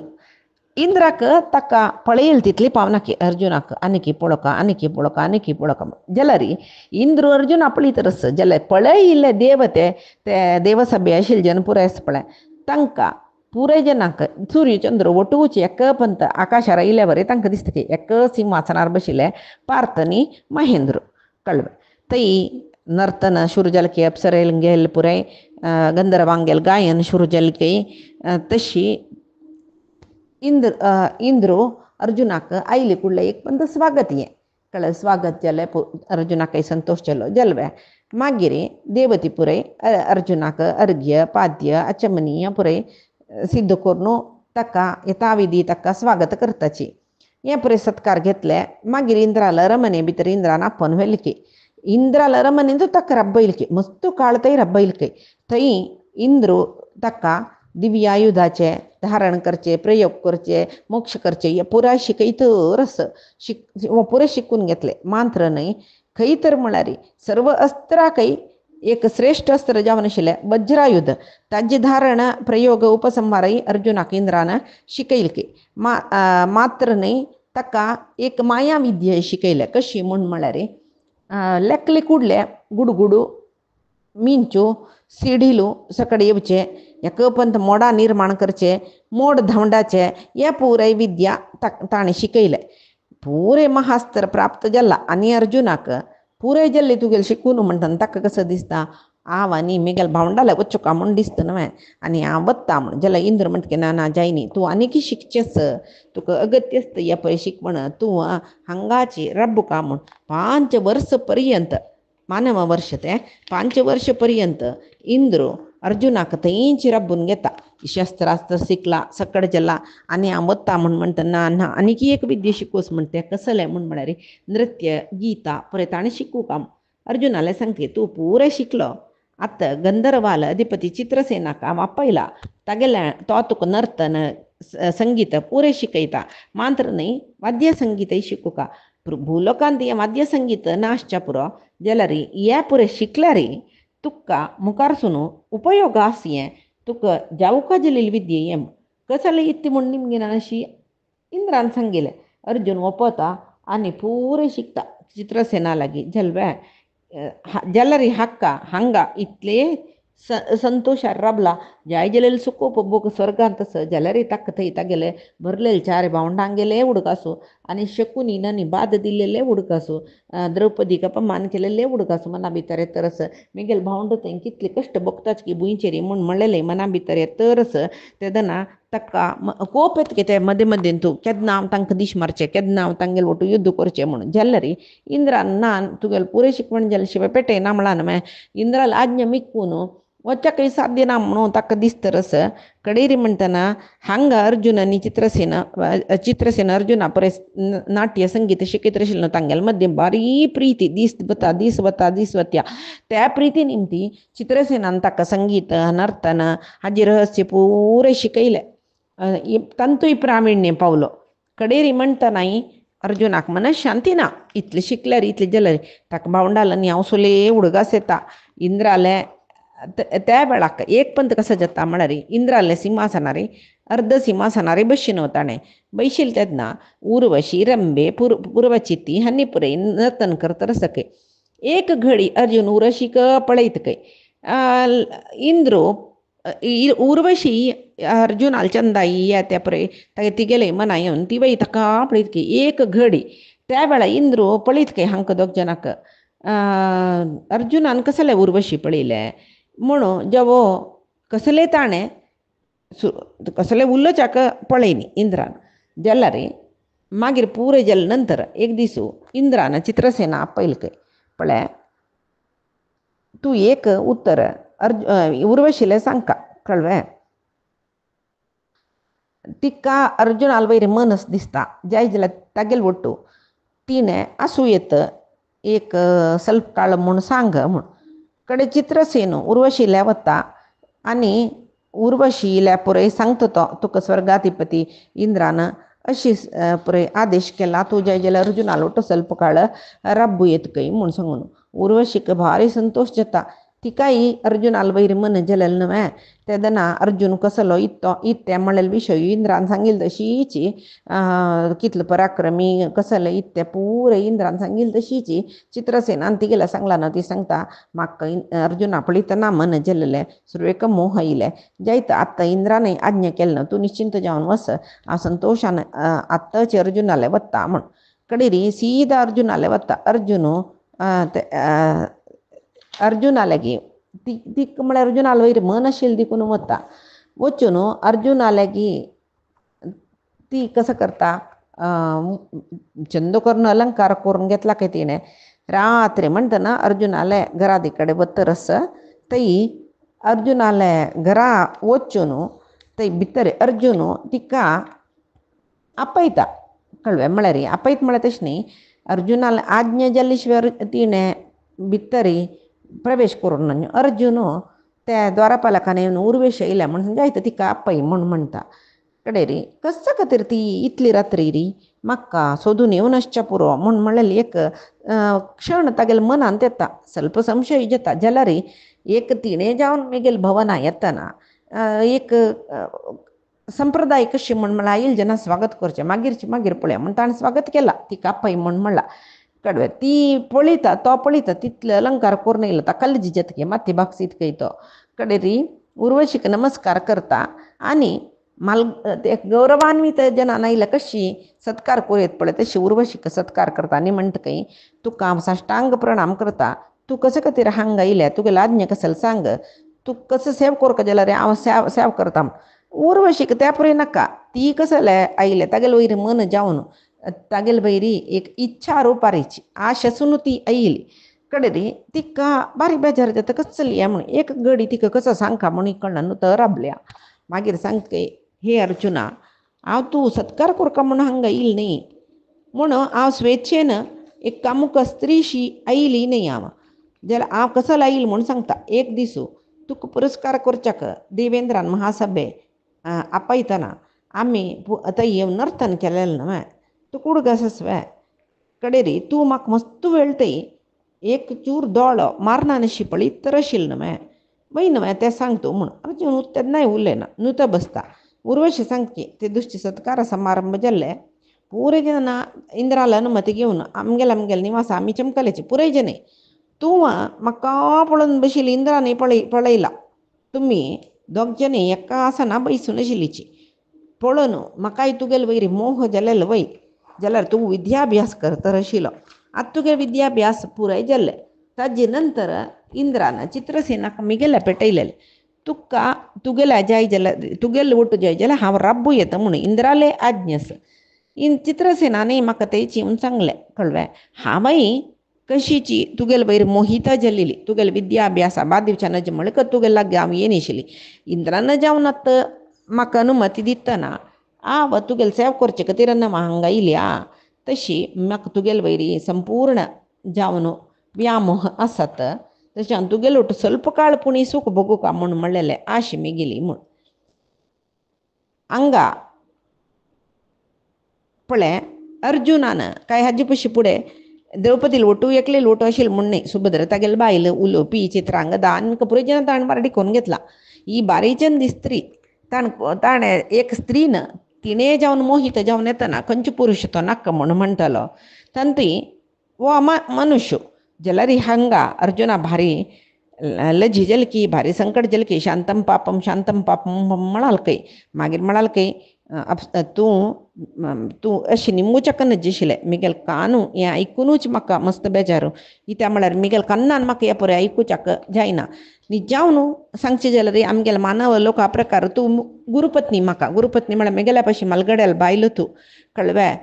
इंद्राक ताका पळयल तितली पावना की अर्जुनाक आनीकी पळोवका जाल्यार इंद्र अर्जुना पळयतरस जाल्यार पळयिल्ले देवते ते देवसभे आशिल्ले जन पुराय पळय तांकां पुरे जनाक सूर्य चंद्र ಒಟ್ಟುಗೂಚಿ ಎಕ್ಕ ಪಂತ ಆಕಾಶರ ಇಲೆವರೆ ತಂಕ ದಿಸ್ತಕೆ ಎಕ್ಕ ಸಿಂಹಾಸನಾರ್ ಬಶಿಲೆ ಪಾರ್ಥನಿ ಮಹೇಂದ್ರ ಕಳ್ವೆ ತೈ नर्तन शुरुजलके अप्सरेल पुरे गंधर्वांगेल गायन शुरुजलके तशी इंद्र अर्जुनाक आयले कुडले एक पंत स्वागत ये कळ स्वागत जाले अर्जुनाक संतोष जालो जलवे मागीर देवती पुरे अर्जुनाक अर्घ्य पाद्य अचमनीय पुरे सिद्ध करून ताका यथाविधी ताका स्वागत करताची हे पुरे सत्कार घेतले मागीर इंद्राल रमणे भितर इंद्रान आपोवन व्हेल्ली इंद्राल रमणेंदू ताका रब्बयल्की मस्त काळ थंय रब्बयल्की थंय इंद्र ताका दिव्यायुधाचे धारण करचे प्रयोग करचे मोक्ष करचे हे पुराय शिकयतरस पुरे शिकून घेतले मात्र न्हय खंय तर म्हळ्यार सर्व अस्त्राकय एक श्रेष्ठ अस्त्र जावन आशिल्लें वज्रायुध ताजे धारण प्रयोग उपसंहारय अर्जुनाक इंद्रान शिकयल्की मात्र न्हय ताका एक माया विद्य शिकयले कशी म्हूण म्हळ्यार लेकले कुडले गुडगुडू मिंचू सिडीलू सकड येवचे एक पंत मोडा निर्माण करचे मोड धांवडाचे हे पुराय विद्या ताणें शिकयले पुरे महास्त्र प्राप्त जाला आनी अर्जुनाक पुरे जल्ले तुगेले शिकून म्हणटा ताका कसं दिसता हांव आनी मेगेल भावंडाले वच्चो का म्हूण दिसता न्हय आनी हांव वत्ता म्हूण जाल्यार इंद्र म्हणटा ना जायनी तूं आनीक शिकचेस तुका अगत्य आसता हे पळय शिकवण तूं हांगाची रब्बुका म्हूण 5 वर्ष पर्यंत मानव वर्ष ते 5 वर्ष पर्यंत इंद्र अर्जुनाक थंयची रब्बून घेता शस्त्रास्त्र शिकला सकड जल्ला आनी हांव वत्ता म्हूण म्हणटा ना आनीक एक विद्या शिकोस म्हणटा कसलें म्हूण म्हळ्यार नृत्य गीता पुरे ताणें शिकूं काम अर्जुनाले सांगते तूं पुरे शिकलो आतां गंधर्वाल अधिपती चित्रसेनाक हांव आपयला तागेले तो तुका नर्तन संगीत पुरे शिकयता मात्र न्हय वाद्य संगीतय शिकूं का भूलोकांत हें वाद्य संगीत नासच्या पुरो जाल्यार हे पुरे शिकल्यार तुका मुखारसून उपयोग आसा हें तुका जावुका जालेली विद्या हें कसले इत्ती म्हूण निमगेना अशी इंद्रान सांगिल्लें अर्जुन ओपता आनी पुरे शिकता चित्रसेना लागीं जल्वे जाल्यार हक्का हांगा इतले संतोषार राबला जाय जाल्यार सुकोप बोक स्वर्गांत जाल्यार ताका थंय तागेले भरलेले चार भावंडांगेले उडकासू आनी शकुनी नानी बाद दिल्लेले उडकासू द्रौपदीक अपमान केलेले उडकासू मना भितर येतरस मेगेल भावंड थंय कितले कश्ट भोगताच की बुंयचेरी म्हूण म्हणलेले मना भितर येतरस तेदना ताका कोप येतके ते मदें मदें तूं केन्ना हांव तांकां दीश मारचें केन्ना हांव तांगेले वटू युध्द करचें म्हणून जाल्यार इंद्रान ना तुगेलें पुरे शिकवण जाल्या शिवाय पेटयना म्हळां न्हय इंद्राल आज्ञा मिकून वच्चा काही साध्य ना म्हणून ताका दिसता रस कडेरी म्हणटना हांगा अर्जुनानी चित्रसेन अर्जुना परेस नाट्य संगीत शिकयत आशिल्लो तांगेल मध्य बारी प्रीती दीस वता त्या प्रिती निमती चित्रसेनान ताका संगीत नर्तन हाजी रहस्य पुरे शिकयले तंतूय प्राविण्य पावलो कडेरी म्हणटनाय अर्जुनाक मनशांती ना इतले शिकल्यार इतले जाल्यार ताका भावंडाल आनी हांव सोले उडगास येता इंद्राले त्या वेळाक एक पंत कसं जाता म्हळ्यार इंद्राले सिंहासनारी अर्ध सिंहासनारी बशिन वताणे बैशील तेन्ना उर्वशी रंबे पूर्वचिती हांनी पुरय नर्तन करता सके एक घडी अर्जुन उर्वशीक पळयत खंय इंद्रो उर्वशी अर्जुनाल चंदाई या त्या पळय तागे तिगेले मना येवन ती वय ताका पळयत की एक घडी त्या वेळा इंद्रो पळयत खंय हांकां दोग जनाक अर्जुनान कसले उर्वशी पळयले म्हणून जेवो कसले ताणें कसले उल्लोचाक पळयली इंद्रान जाल्यार मागीर पुरे जाले नंतर एक दिसू इंद्रान चित्रसेना आपयल खंय पळय तूं एक उत्तर उर्वशीले सांगता कळ्ळें तिका अर्जुनाल वयर मनस दिसता जाय जाल्यार तागेल वट्टू तिणें आसूं येत एक ಸ್ವಲ್ಪ काळ म्हूण सांग म्हूण कडे चित्रसेन उर्वशीले वता आनी उर्वशी इल्या पुरय सांगता तो तुका स्वर्गाधिपती इंद्रान अशी पुरय आदेश केला तूं जाय जाल्यार अर्जुनाल वट्टू ಸ್ವಲ್ಪ काळ राबू येत खंय म्हूण सांगून उर्वशीक भारी संतोष जाता तिकाय अर्जुनाल वयर मन जलल न्हय तेदना अर्जुन कसलो इत्ते म्हणलेले विशय इंद्रान सांगिल तशीची कितलो पराक्रमी कसलो इत्ते पुरे इंद्रान सांगिल तशीची चित्रसेनान तिगेला सांगला ना ती सांगता म्हाका अर्जुना पळयतना मन जल्ले सुरवेक मोह येयले जायत आत्ता इंद्रान आज्ञा केली ना तूं निश्चिंत जावन वस हांव संतोशान आत्ताचे अर्जुनाले वता म्हण कडेरी सीदा अर्जुनाले वता अर्जुनालेगी ती म्हळ्यार अर्जुनाल वयर मन आशिल्ली देखून वता वचून अर्जुनालेगी ती कसं करता चंद करून अलंकार करून घेतला काय तिणें रात्री म्हणटना अर्जुनाले घरादी कडेन वतरस थंय अर्जुनाले घरा वचून थंय भितर अर्जुन तिका आपयता कळ्ळें म्हळ्यार आपयता म्हळ्यार तशें न्ही अर्जुनाले आज्ञा जाल्ले शिवाय तिणें भितर प्रवेश करून न्हय अर्जुन त्या द्वारपालकान येवन उर्वेश येयल्या म्हणून जायत तिका आपय म्हूण म्हणटा कडेरी कस खातीर ती इतली रात्री री म्हाका सोदून येवन आसच्या पुरो म्हूण म्हणलेली एक क्षण तागेले मनांत येता ಸ್ವಲ್ಪ संशय जाता जाल्यार एक तिणें जावन मेगेल भवना येतना एक संप्रदाय कशी म्हूण म्हळ्यार आयिल्ले जेन्ना स्वागत करचें मागीर पळया म्हूण ताणें स्वागत केलां तिका आपय म्हूण म्हणला कळ्ळें ती पळयता तितले अलंकार करून येयलो ताका कल्ल जिजत माथी बागसीत खंय तो कडेरी उर्वशीक नमस्कार करता आनी ते गौरवान्वित जनान आयल्या कशी सत्कार करूं पळय तशी उर्वशीक सत्कार करता आनी म्हणटा खंय तुका हांव साश्टांग प्रणाम करता तूं कशे खातीर हांगा येयल्या तुगेलो आज्ञा कसलो सांग तूं कसो सेव करता जाल्यार हांव सेव करता उर्वशीक त्या पळय नाका ती कसले आयले तागेले वयर मन जावन तागेले वयरी एक इच्छा रुपारीची आशेसून ती आयली कडेरी तिका बारीक बेजार जाता कसली या म्हणून एक घडी तिका कसो सांगता म्हणून कळना न्हू तर राबल्या मागीर सांगता हे अर्जुना हांव तूं सत्कार करता म्हणून हांगा येयली न्ही म्हणून हांव स्वेच्छेन एक कामुक स्त्रीशी आयली न्ही हांव जाल्यार हांव कसो आयली म्हणून सांगता एक दिसू तुका पुरस्कार करच्याक देवेंद्रान महासभे आपयतना आमी थंय येवन नर्तन केलेलें न्हय तूं कुडगास आसवे कडेरी तूं म्हाका मस्त वेळटय एक चूर दोळो मारना नशी पळय तर आशिल्लो न्हय वय न्हय तें सांग तूं म्हूण अर्जुन तेन्नाय उरलें ना न्हू बसता उर्वशी सांगची ते दुश्टी सत्कार समारंभ जाल्ले पुरे जना इंद्राला अनुमती घेवन आमगेल निवास आमी चमकलेचे पुराय जने तूं म्हाका पळोवन बशिल्ली इंद्रान पळयला तुमी दोग जने एका आसना बैसून आशिल्लीची पळोवन म्हाकाय तुगेले वयर मोह जालेलो वय जाल्यार तूं विद्याभ्यास करता आशिल्लो आतां तुगे विद्याभ्यास पुराय जाल्ले ताजे नंतर इंद्रान चित्रसेनाक मिगेल्या पेटयलेले तुका तुगेल्या जाय जाल्यार तुगेले वटू जाय जाल्यार हांव राबू येता म्हणून इंद्राले आज्ञा चित्रसेनाने म्हाका तेची येवन सांगलें कळ्ळें हांवय कशीची तुगेल वैर मोहिता जल्लेली तुगेल विद्याभ्यासा बादिवच्या नज मळक तुगेला गाव येणेशिली इंद्रानं जाऊन आता म्हाका अनुमती दितना आव तुगेल सेव करचे खातीर महांगा इल्या तशी म्हाका तुगेल वैरी संपूर्ण जावन व्यामोह आसात तशें तुगेल ಒಟ್ಟು ಸ್ವಲ್ಪ ಕಾळ पुणी सूख बगू का म्हूण म्हणलेलें आशी मी गेली म्हूण हांगा पळय अर्जुनान काय हाजे पयशे फुडें द्रौपदी लोटू एकले लोटू आशिल्ले म्हूण न्ही सुभद्र तागेले बायल उलोवपी चित्रांगदा आनी कपुरेजन ताणें बारडी करून घेतला ही बारीचंद स्त्री ताणें एक स्त्रीन तिणें जावन मोहित जावन येतना खंयचे पुरुश तो नाका म्हूण म्हणटलो तंती वो मनुष्य जाल्यार हांगा अर्जुना भारी लजी जलकी भारी संकट जलकी शांतम पापम म्हणाल खंय मागीर म्हणाल खंय तूं अशी निम्मुचकन नजिशिलें मिगेल कानू हें आयकुनूच म्हाका मस्त बेजारू कित्याक म्हळ्यार मिगेल कन्नान म्हाका हें पळय आयकुच्याक जायना न्ही जावन सांगचें जाल्यार आमगेले मानव लोका प्रकार तूं गुरुपत्नी म्हाका गुरुपत्नी म्हळ्यार मिगेल्या भशेन मलगड्याल बायल तूं कळ्ळें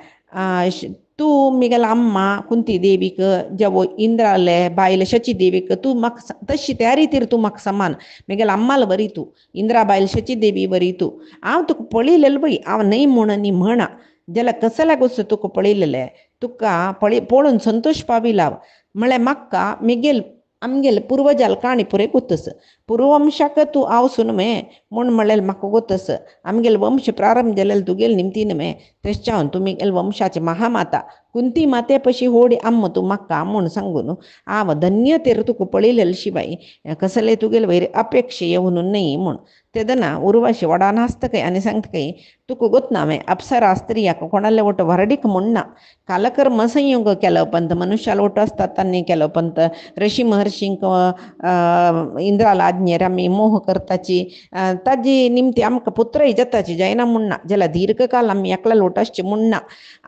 तूं मिगेल अम्मा कुंती देवीक जेवो इंद्राले बायल शची देवीक तूं म्हाका तशी त्या रितीर तूं म्हाका समान मिगेल अम्माल बरी तूं इंद्रा बायल शची देवी बरी तूं हांव तुका पळयलेलें बई हांव न्हय म्हूण न्ही म्हणा जाल्यार कसल्याक वचून तुका पळयलेलें तुका पळोवन संतोश पाविला म्हळ्यार म्हाका मिगेल आमगेले पुर्वजाल काणी पुरे गोतस पुर्ववंशाक तूं आवसून मे म्हूण म्हणलेलें म्हाका गोतस आमगेले वंश प्रारंभ जाल्यार तुगेले निमतीन मे तेश तुमगेले वंशाचे महामाता कुंती माते पशी होडी अम्म तूं म्हाका म्हूण सांगून हांव धन्य तेर तुका पळयलेलें शिवाय कसले तुगेले वयर अपेक्षा येवन न्ही म्हूण तेदना उर्वशी वडान आसतकय आनी सांगतकय तुका गोतना हांवें अप्सरा स्त्रियाक कोणाले वोट वरडीक म्हणना कालकर्म संयोग केलो पंत मनुष्याला वोट आसतात तांणी केलो पंत ऋषी महर्षींक इंद्राला आज्ञेर आमी मोह करताची ताजी निमती आमकां पुत्रय जाताची जायना म्हणना जाल्यार दीर्घ काल आमी एकला लोट आसची म्हणना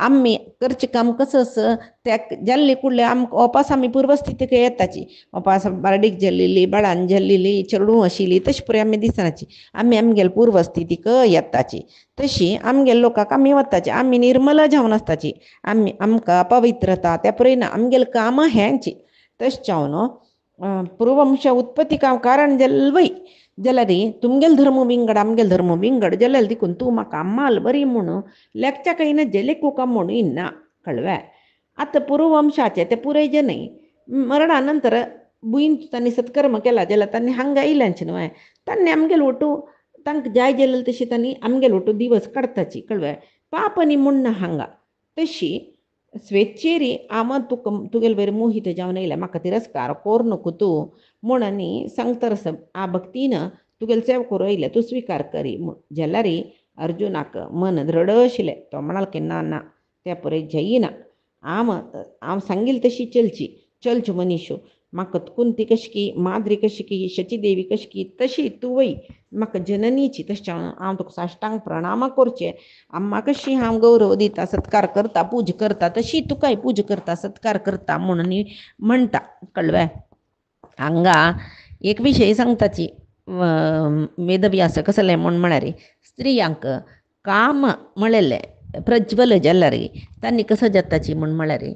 आमी करचें काम कसं त्या जल्ली कुडले आमकां ओपास आमी पूर्वस्थितीक येताची ओपास बारडीक जल्लेली बळान जल्लेली चेडूं आशिल्ली तशी पुरी आमी दिसनाची आमी आमगेले पूर्वस्थितीक येताची तशी आमगेले लोकांक आमी वताची आमी निर्मल जावन आसताची आमकां अपवित्रता त्या पळयना आमगेले कामां हेंची तशें जावन पूर्ववंश उत्पत्तीक हांव कारण जाल्लें वय जाल्यार तुमगेले धर्म विंगड आमगेले धर्म विंगड जाल्यार देखून तूं म्हाका अम्माल बरी म्हणून लेकच्या कयना जेले कुका म्हणून इन्ना कळ्ळें आतां पूर्ववंशाचे ते पुरय न्हय मरणा नंतर बुईन तांणी सत्कर्म केला जाल्यार तांणी हांगा येयल्यांचे न्हय तांणी आमगेले वटू तांकां जाय जाल्यार तशी तांणी आमगेले वटू दिवस काडताची कळ्ळें पाप न्ही म्हणना हांगा तशी स्वेच्छेरी हांव तुगेले वयर मोहित जावन येयलें म्हाका तिरस्कार कोर नको तूं म्हूण आनी सांगतरस आ भक्तीन तुगेले सेव करूं येयलें तूं स्विकार करी म्हूण जाल्यार अर्जुनाक मन दृढ आशिल्लें तो म्हणाल की ना ना त्या पुरय जायना हांव सांगिल्लें तशी चलची मनीशो म्हाका कुंती कशी की माद्री कशी की शची देवी कशी की तशी तूं वय म्हाका जननीची तशें हांव तुका साश्टांग प्रणाम करचें अम्मा कशी हांव गौरव दिता सत्कार करता पूज करता तशी तुकाय पूज करता सत्कार करता म्हणून म्हणटा कळ्ळें हांगा एक विशय सांगताची वेदव्यास कसलें म्हूण म्हळ्यार स्त्रियांक काम म्हळेलें प्रज्वल जाल्यार तांणी कसो जाताची म्हूण म्हळ्यार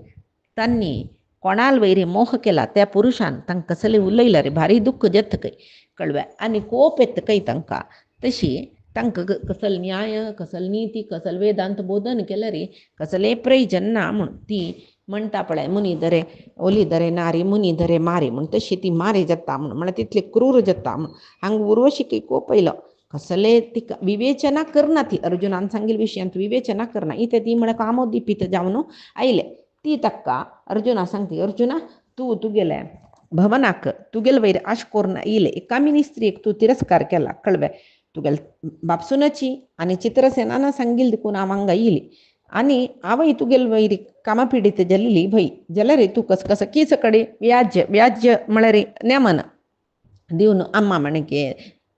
तांणी कोणाल वयरी मोह केला त्या पुरुशान तांकां कसलें उलयल्यार भारी दुख्ख जातकय कळ्ळें आनी कोप येतकय तांकां तशी तांकां कसले न्याय कसले नीती कसले वेदांत बोधन केल्यार कसलें प्रयोजन ना म्हूण ती म्हणटा पळय मुनी धरे ओली धरे नारी मुनी धरे मारी म्हूण तशी ती मारी जाता म्हूण म्हळ्यार तितली क्रूर जाता म्हूण हांगा उर्वशीक कोप येयलो कसले ती विवेचना करना ती अर्जुनान सांगिल्ल्या विशयांत विवेचना करना इथे ती म्हळ्यार कामोद्दीपित जावन आयले ती ताका अर्जुना सांगती अर्जुना तूं तुगेले भवनाक तुगेले वयर आश कोरून येयले कामिनी स्त्रीक तूं तिरस्कार केला कळ्ळें तुगेले बापसूनाची आनी चित्रसेनान सांगिल्लें देखून हांव हांगा येयली आनी हांवय तुगेले वयर कामपिडीत जाल्ली भय जाल्यार तूं कसं कीच कडेन व्याज्य म्हळ्यार नेमन दिवन अम्मा म्हणगे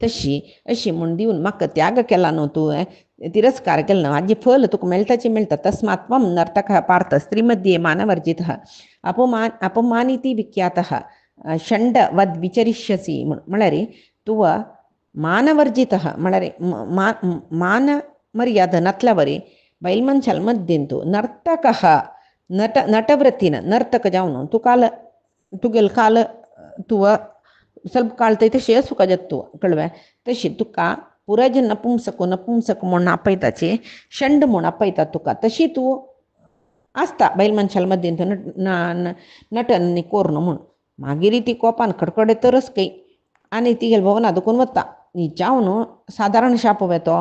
तशी अशी म्हूण दिवन म्हाका त्याग केला न्हू तूं तिरस्कार केलो न्हू हाजी फल तुका मेळटाची मेळटा तस्मात् त्वं नर्तकः पार्थ स्त्रीमध्ये मानवर्जितः अपमानिती विख्यातः षण्डवद् विचरिष्यसि म्हळ्यार तुवा मानवर्जितः म्हळ्यार मान मर्यादा नतल्यावर बैल मनशाल मध्येंतू नर्तकः नटवृत्तीनं नर्तक जावन तुगेल काल तुवा ಸ್ವಲ್ಪ ಕಾಳ್ತೈತೆ ಶೇ ಸುಖ ಜತ್ತು ಕಳ್ವೆ तशी तुका पुराय जे नपुंसक म्हूण आपयताची शंड म्हूण आपयता तुका तशी तूं आसता बैल मनशाल मदीं नटन आनी कोर्ण म्हूण मागीर ती कोपान कडकडे तरच काही आनी तिगेल भवना दुखून वता नी जावन साधारण शाप वेतो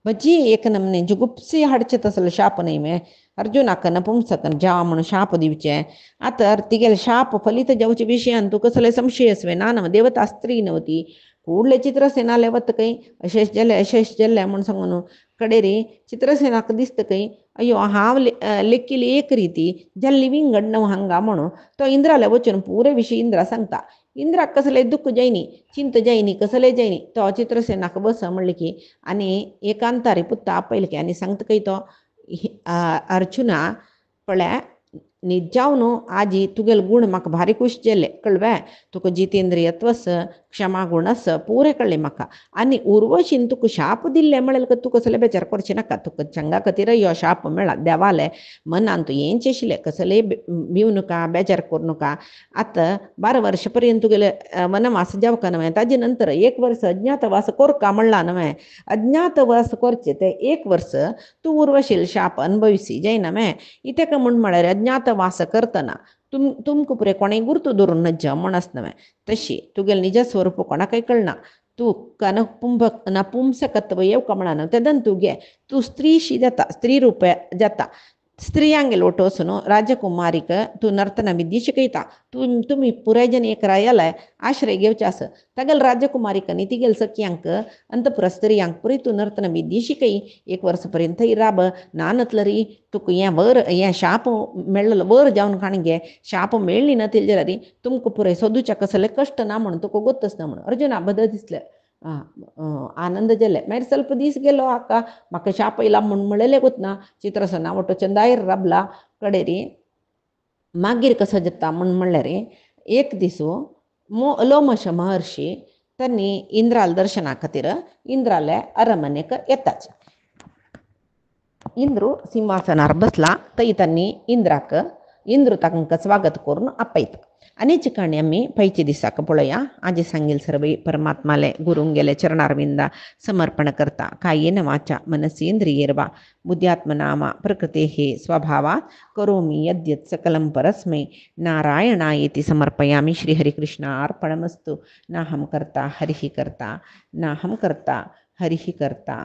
बजी एक नमने जुगुप्सी हाडचे तसले शाप न्ही मे अर्जुनाक नपुंसकन जावा म्हणून शाप दिवचे आतर तिगेल शाप फलित जावचे विशयान तू कसले संशय असवे ना देवता स्त्री नव्हती ಕೂಡಲೇ ಚಿತ್ರಸೇನಾಲೆ ಒತ್ತು ಕೈ ಅಶೇಷ್ ಜಲ್ಲೆ म्हणून सांगून कडेरी चित्रसेनाक दिसता कೈ अयो हांव लेखिली एक रीती ज्या लिविंग घडणं हांगा म्हणून तो इंद्राले वचून पुरे विशय इंद्रा सांगता इंद्राक कसले दुःख जायनी चिंत जायनी कसले जायनी तो चित्रसेनाक बस म्हणले की आनी एकांतारी पुत्ता आपयले की आनी सांगता कೈ तो अर्जुना पळय निजावनु आजी तुगेल गुण म्हाका भारी खुश जाले कळवे तुका जितेंद्रियत्वस क्षमा गुणस पुरे कळ्ळे म्हाका आनी उर्वशीन तुका शाप दिल्ले म्हळें तुका कसले बेजार करचे नाका तुका चंगा खातीर यो शाप मेळ्ळा देवाले मनान तूं हें चेशिल्लें कसले भिव नाका बेजार करूं नाका आतां 12 वर्ष पर्यंत तुगेले वनवास जावका न्हय ताजे नंतर 1 वर्स अज्ञातवास कोरका म्हणला न्हय अज्ञातवास करचे ते 1 वर्स तूं उर्वशील शाप अनुभविसी जायना न्हय इतेका म्हूण म्हळ्यार अज्ञात वास करतना तुमकां पुरे कोणें गुर्तू धरून नज म्हण आसना तशी तुगेल निज स्वरूप कोणाकय कळना तूं नपुंसकत्व येवका म्हणना तेदन तूं स्त्रीशी जाता स्त्री रूप जाता स्त्रियांगे लोटोसून राजकुमारीक तूं नर्तना विद्या शिकयता तुमी पुराय जन एक रायलाय आश्रय घेवचे आस तागेल राजकुमारीक आनी तिगेल सख्यांक अंतपुर स्त्रियांक पुरी तूं नर्तना विद्या शिकय 1 वर्स पर्यंत थंय राब नानतलरी तुका हें शाप मेळ्ळलो वर जावन काणगे शाप मेळ्ळी ना तिल जाल्यार तुमकां पुराय सोदूच्या कसले कश्ट ना म्हणून तुका गोतच ना म्हणून अर्जुना बद दिसले आनंद जाले मागीर ಸ್ವಲ್ಪ दीस गेलो हाका म्हाका शाप येयला म्हणून म्हणलें गोतना चित्रसेना वटोच्यान दायर राबला कडेरी मागीर कसो जाता म्हणून म्हणल्यार एक दिसू लोमश महर्षी तन्नी इंद्राल दर्शना खातीर इंद्राले अरमनेक येताच इंद्रू सिंहासनार बसला थंय तन्नी इंद्र तांकां स्वागत करून आपयता आनीची काणी आमी पैचे दिसाक पळया आजी सांगील सर्व परमात्माले गुरुंगेले चरणारविंदा समर्पण करता कायेन वाचा मनसेंद्रियेर्वा बुद्ध्यात्मनामा प्रकृतेः स्वभावात् करोमि यद्यत् सकलं परस्मै नारायणायेति समर्पयामि श्रीहरिकृष्णार्पणमस्तु नाहं कर्ता हरिः कर्ता नाहं कर्ता हरिः कर्ता।